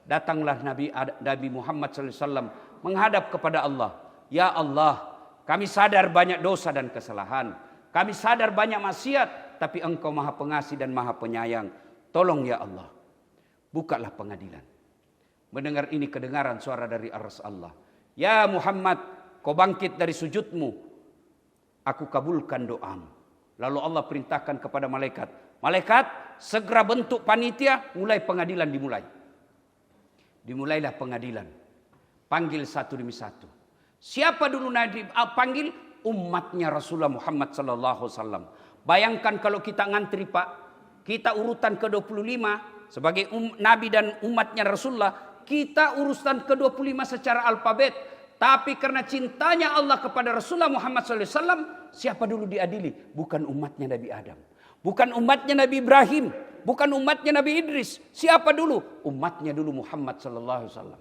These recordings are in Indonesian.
Datanglah Nabi Muhammad SAW menghadap kepada Allah. Ya Allah, kami sadar banyak dosa dan kesalahan. Kami sadar banyak maksiat, tapi Engkau Maha Pengasih dan Maha Penyayang. Tolong ya Allah, bukalah pengadilan. Mendengar ini kedengaran suara dari arsy Allah. Ya Muhammad, kau bangkit dari sujudmu. Aku kabulkan doamu. Lalu Allah perintahkan kepada malaikat. Malaikat, segera bentuk panitia, mulai pengadilan dimulai. Dimulailah pengadilan. Panggil satu demi satu. Siapa dulu Nabi panggil? Umatnya Rasulullah Muhammad SAW. Bayangkan kalau kita ngantri Pak. Kita urutan ke-25 sebagai Nabi dan umatnya Rasulullah. Kita urutan ke-25 secara alfabet. Tapi karena cintanya Allah kepada Rasulullah Muhammad SAW. Siapa dulu diadili? Bukan umatnya Nabi Adam. Bukan umatnya Nabi Ibrahim. Bukan umatnya Nabi Idris. Siapa dulu? Umatnya dulu Muhammad SAW.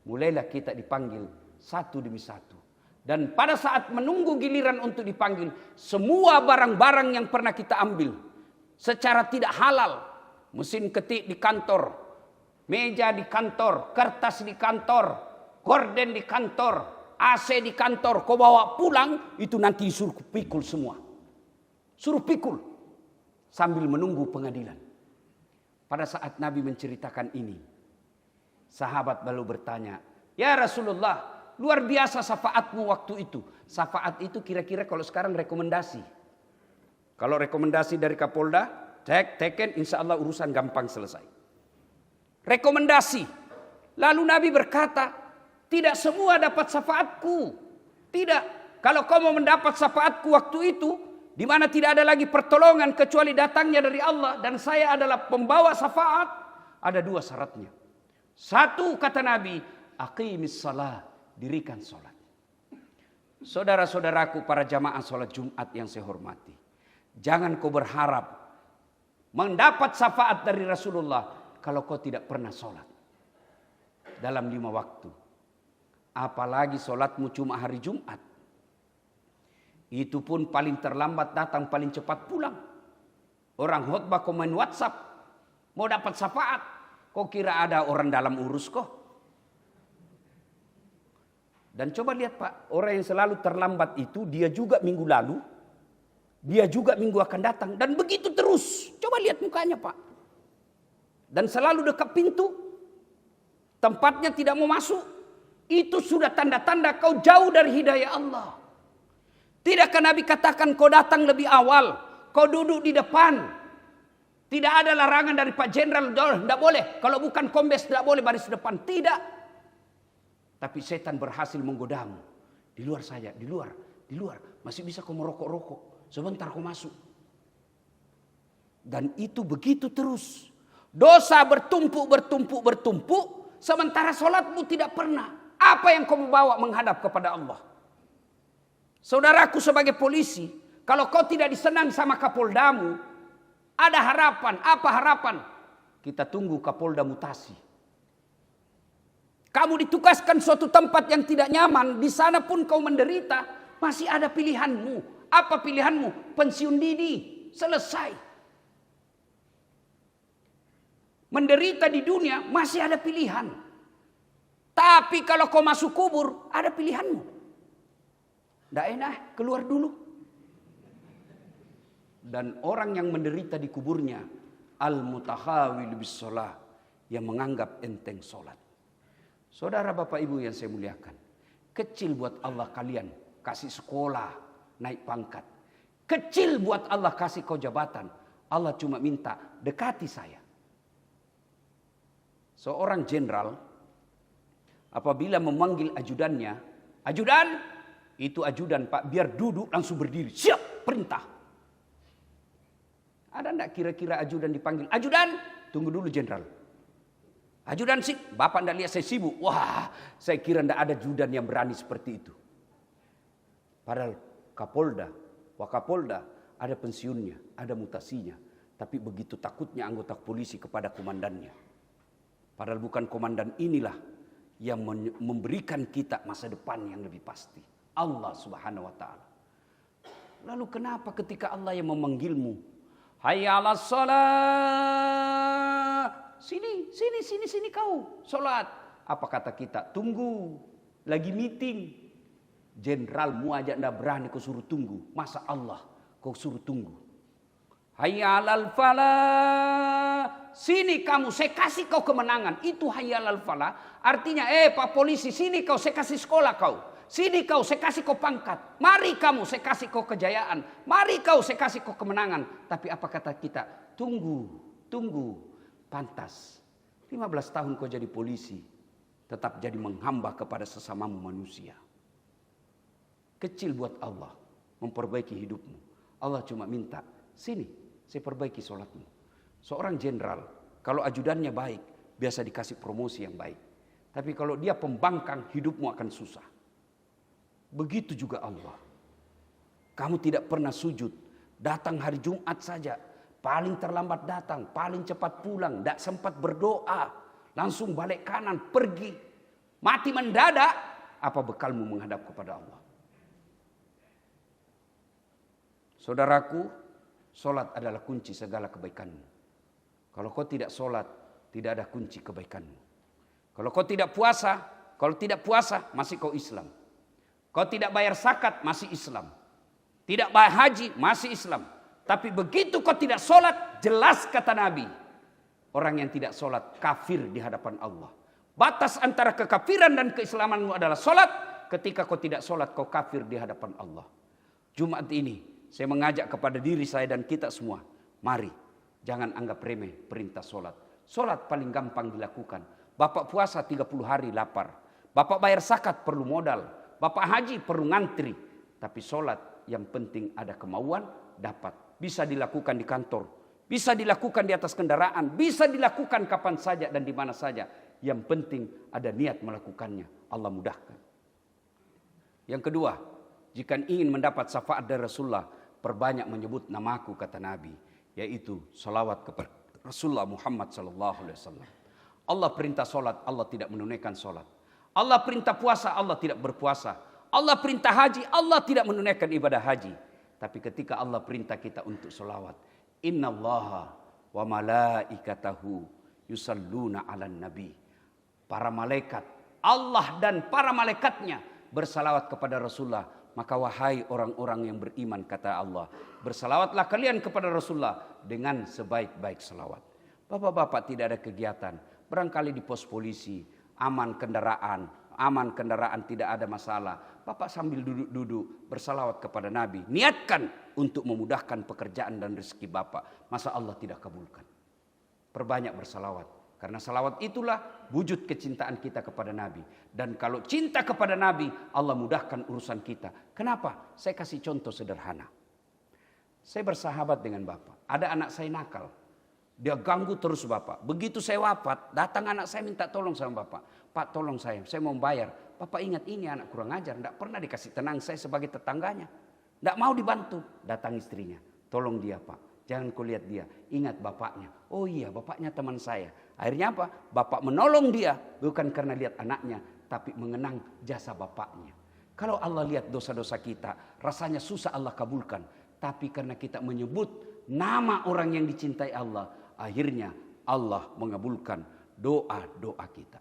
Mulailah kita dipanggil satu demi satu. Dan pada saat menunggu giliran untuk dipanggil, semua barang-barang yang pernah kita ambil secara tidak halal, mesin ketik di kantor, meja di kantor, kertas di kantor, gorden di kantor, AC di kantor, kau bawa pulang, itu nanti suruh pikul semua. Suruh pikul sambil menunggu pengadilan. Pada saat Nabi menceritakan ini, sahabat lalu bertanya, "Ya Rasulullah, luar biasa syafaatmu waktu itu." Syafaat itu kira-kira kalau sekarang rekomendasi. Kalau rekomendasi dari Kapolda, teken, insya Allah urusan gampang selesai. Rekomendasi. Lalu Nabi berkata, tidak semua dapat syafaatku. Tidak. Kalau kau mau mendapat syafaatku waktu itu, di mana tidak ada lagi pertolongan kecuali datangnya dari Allah, dan saya adalah pembawa syafaat, ada dua syaratnya. Satu, kata Nabi, aqimis salah, dirikan sholat. Saudara-saudaraku para jamaah sholat Jumat yang saya hormati, jangan kau berharap mendapat syafaat dari Rasulullah kalau kau tidak pernah sholat dalam 5 waktu. Apalagi sholatmu cuma hari Jumat. Itu pun paling terlambat datang, paling cepat pulang. Orang khutbah kau main WhatsApp, mau dapat syafaat, kau kira ada orang dalam urus kok. Dan coba lihat Pak, orang yang selalu terlambat itu, dia juga minggu lalu, dia juga minggu akan datang, dan begitu terus. Coba lihat mukanya Pak. Dan selalu dekat pintu, tempatnya tidak mau masuk. Itu sudah tanda-tanda kau jauh dari hidayah Allah. Tidakkah Nabi katakan kau datang lebih awal, kau duduk di depan. Tidak ada larangan dari Pak Jenderal, tidak boleh. Kalau bukan kombes tidak boleh baris depan, tidak. Tapi setan berhasil menggodamu. Di luar saja, di luar. Masih bisa kau merokok-rokok. Sebentar kau masuk. Dan itu begitu terus. Dosa bertumpuk. Sementara sholatmu tidak pernah. Apa yang kau bawa menghadap kepada Allah? Saudaraku sebagai polisi, kalau kau tidak disenang sama Kapoldamu, ada harapan. Apa harapan? Kita tunggu Kapolda mutasi. Kamu ditugaskan suatu tempat yang tidak nyaman, di sana pun kau menderita, masih ada pilihanmu. Apa pilihanmu? Pensiun dini, selesai. Menderita di dunia masih ada pilihan. Tapi kalau kau masuk kubur, ada pilihanmu. Tidak enak, keluar dulu. Dan orang yang menderita di kuburnya, al-mutahawil bis shalah, yang menganggap enteng sholat. Saudara Bapak Ibu yang saya muliakan, kecil buat Allah kalian kasih sekolah, naik pangkat. Kecil buat Allah kasih kau jabatan. Allah cuma minta dekati saya. Seorang jenderal apabila memanggil ajudannya, ajudan, itu ajudan Pak, biar duduk langsung berdiri, siap perintah. Ada enggak kira-kira ajudan dipanggil, ajudan, tunggu dulu jenderal. Ajudan sih, Bapak enggak lihat saya sibuk. Wah, saya kira enggak ada ajudan yang berani seperti itu. Padahal Kapolda, Wakapolda ada pensiunnya, ada mutasinya. Tapi begitu takutnya anggota polisi kepada komandannya. Padahal bukan komandan inilah yang memberikan kita masa depan yang lebih pasti. Allah Subhanahu wa ta'ala. Lalu kenapa ketika Allah yang memanggilmu, hayya 'alas shalah, sini sini kau sholat. Apa kata kita? Tunggu, lagi meeting. Jenderalmu aja ndak berani kau suruh tunggu. Masa Allah kau suruh tunggu? Hayya 'alal falah. Sini kamu, saya kasih kau kemenangan. Itu hayya 'alal falah. Artinya, Pak polisi, sini kau, saya kasih sekolah kau. Sini kau, saya kasih kau pangkat. Mari kamu, saya kasih kau kejayaan. Mari kau, saya kasih kau kemenangan. Tapi apa kata kita? Tunggu. Pantas. 15 tahun kau jadi polisi. Tetap jadi menghamba kepada sesamamu manusia. Kecil buat Allah memperbaiki hidupmu. Allah cuma minta, sini saya perbaiki sholatmu. Seorang jenderal, kalau ajudannya baik, biasa dikasih promosi yang baik. Tapi kalau dia pembangkang, hidupmu akan susah. Begitu juga Allah. Kamu tidak pernah sujud, datang hari Jumat saja, paling terlambat datang, paling cepat pulang, tidak sempat berdoa, langsung balik kanan, pergi, mati mendadak. Apa bekalmu menghadap kepada Allah? Saudaraku, solat adalah kunci segala kebaikanmu. Kalau kau tidak solat, tidak ada kunci kebaikanmu. Kalau kau tidak puasa, masih kau Islam. Kau tidak bayar zakat, masih Islam. Tidak bayar haji, masih Islam. Tapi begitu kau tidak solat, jelas kata Nabi, orang yang tidak solat kafir di hadapan Allah. Batas antara kekafiran dan keislamanmu adalah solat. Ketika kau tidak solat, kau kafir di hadapan Allah. Jumat ini saya mengajak kepada diri saya dan kita semua. Mari, jangan anggap remeh perintah solat. Solat paling gampang dilakukan. Bapak puasa 30 hari lapar. Bapak bayar zakat perlu modal. Bapak haji perlu ngantri. Tapi solat yang penting ada kemauan, dapat. Bisa dilakukan di kantor. Bisa dilakukan di atas kendaraan. Bisa dilakukan kapan saja dan di mana saja. Yang penting ada niat melakukannya. Allah mudahkan. Yang kedua, jika ingin mendapat syafaat dari Rasulullah, perbanyak menyebut namaku, kata Nabi, yaitu salawat kepada Rasulullah Muhammad SAW. Allah perintah solat, Allah tidak menunaikan solat. Allah perintah puasa, Allah tidak berpuasa. Allah perintah haji, Allah tidak menunaikan ibadah haji. Tapi ketika Allah perintah kita untuk salawat, innallaha wa malaikatahu yusalluna 'alan nabi. Para malaikat, Allah dan para malaikatnya bersalawat kepada Rasulullah. Maka wahai orang-orang yang beriman, kata Allah, bersalawatlah kalian kepada Rasulullah dengan sebaik-baik salawat. Bapak-bapak tidak ada kegiatan, barangkali di pos polisi, aman kendaraan tidak ada masalah. Bapak sambil duduk-duduk bersalawat kepada Nabi. Niatkan untuk memudahkan pekerjaan dan rezeki Bapak. Masa Allah tidak kabulkan? Perbanyak bersalawat. Karena salawat itulah wujud kecintaan kita kepada Nabi. Dan kalau cinta kepada Nabi, Allah mudahkan urusan kita. Kenapa? Saya kasih contoh sederhana. Saya bersahabat dengan Bapak. Ada anak saya nakal. Dia ganggu terus Bapak. Begitu saya wafat, datang anak saya minta tolong sama Bapak. Pak, tolong saya mau bayar. Bapak ingat ini anak kurang ajar. Tidak pernah dikasih tenang, saya sebagai tetangganya. Tidak mau dibantu. Datang istrinya. Tolong dia Pak. Jangan kau lihat dia. Ingat bapaknya. Oh iya, bapaknya teman saya. Akhirnya apa? Bapak menolong dia. Bukan karena lihat anaknya. Tapi mengenang jasa bapaknya. Kalau Allah lihat dosa-dosa kita, rasanya susah Allah kabulkan. Tapi karena kita menyebut nama orang yang dicintai Allah, akhirnya Allah mengabulkan doa-doa kita.